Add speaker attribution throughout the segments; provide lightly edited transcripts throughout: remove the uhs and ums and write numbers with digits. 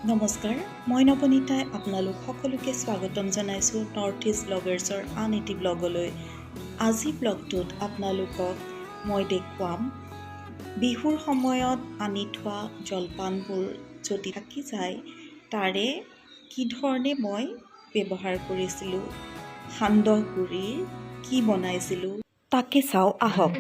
Speaker 1: নমস্কাৰ মই নবনীতাই আপোনালোক সকলোকে স্বাগতম জনাইছো নৰ্থ ইষ্ট ব্লগাৰ্ছৰ আন এটি ব্লগলৈ আজি ব্লগটোত আপোনালোকক মই দেখুৱাম বিহুৰ সময়ত আনি থোৱা জলপানবোৰ যদি থাকি যায় তাৰে কি ধৰণে মই ব্যৱহাৰ কৰিছিলো সান্দহ গুড়ি কি বনাইছিলো তাকে চাও আহক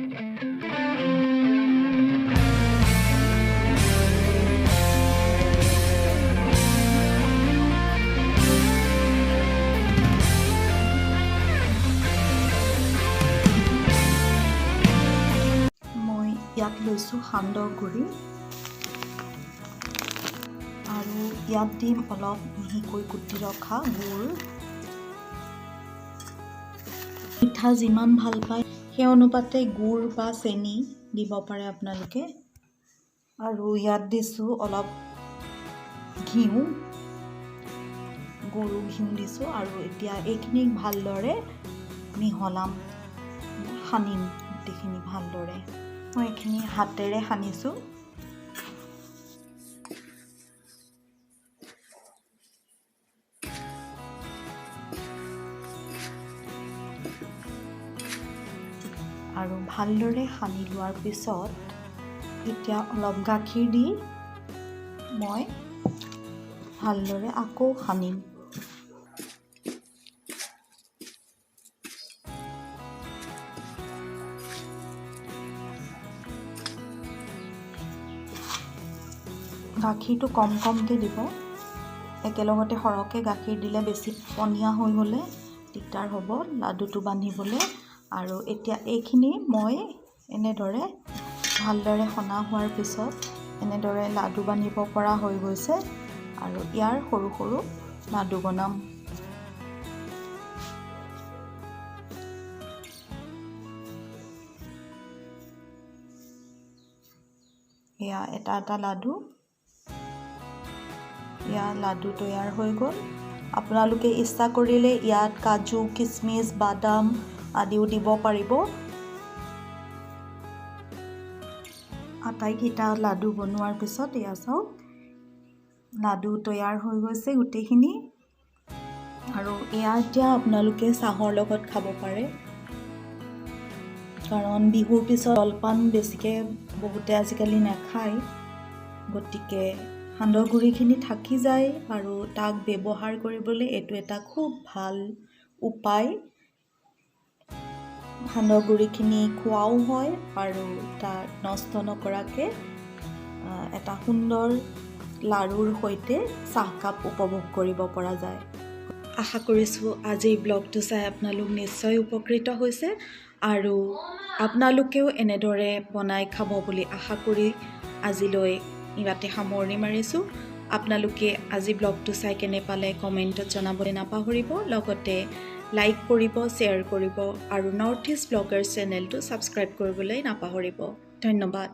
Speaker 1: ইয়াত লৈছো সান্দহ গুড়ি আৰু ইয়াত দিম অলপ মিহিকৈ কুটি ৰখা গুড় মিঠা যিমান ভাল পায় সেই অনুপাতে গুড় বা চেনি দিব পাৰে আপোনালোকে আৰু ইয়াত দিছো অলপ ঘিউ গৰু ঘিউ দিছো আৰু এতিয়া এইখিনি ভালদৰে মিহলাম সানিম গোটেইখিনি ভালদৰে মই এখিনি হাতেৰে সানিছো আৰু ভালদৰে সানি লোৱাৰ পিছত এতিয়া অলপ গাখীৰ দি মই ভালদৰে আকৌ সানিম গাখীৰটো কমকৈ দিব একেলগতে সৰহকৈ গাখীৰ দিলে বেছি পনীয়া হৈ গ'লে দিগদাৰ হ'ব লাডুটো বান্ধিবলৈ আৰু এতিয়া এইখিনি মই এনেদৰে ভালদৰে সনা হোৱাৰ পিছত এনেদৰে লাডু বান্ধিব পৰা হৈ গৈছে আৰু ইয়াৰ সৰু সৰু লাডু বনাম এয়া এটা লাডু লাডু তৈয়াৰ হৈ গ'ল আপোনালোকে ইচ্ছা কৰিলে ইয়াত কাজু কিচমিচ বাদাম আদিও দিব পাৰিব আটাইকেইটা লাডু বনোৱাৰ পিছত এয়া চাওক লাডু তৈয়াৰ হৈ গৈছে গোটেইখিনি আৰু এয়া এতিয়া আপোনালোকে চাহৰ লগত খাব পাৰে কাৰণ বিহুৰ পিছত জলপান বেছিকৈ বহুতে আজিকালি নাখায় গতিকে সান্দহ গুড়িখিনি থাকি যায় আৰু তাক ব্যৱহাৰ কৰিবলৈ এইটো এটা খুব ভাল উপায় সান্দহ গুড়িখিনি খোৱাও হয় আৰু তাক নষ্ট নকৰাকৈ এটা সুন্দৰ লাড়ুৰ সৈতে চাহকাপ উপভোগ কৰিব পৰা যায় আশা কৰিছোঁ আজিৰ ব্লগটো চাই আপোনালোক নিশ্চয় উপকৃত হৈছে আৰু আপোনালোকেও এনেদৰে বনাই খাব বুলি আশা কৰি আজিলৈ ইয়াতে সামৰণি মাৰিছোঁ আপোনালোকে আজি ব্লগটো চাই কেনে পালে কমেণ্টত জনাবলৈ নাপাহৰিব লগতে লাইক কৰিব শ্বেয়াৰ কৰিব আৰু নৰ্থ ইষ্ট ব্লগাৰ্ছ চেনেলটো ছাবস্ক্ৰাইব কৰিবলৈ নাপাহৰিব ধন্যবাদ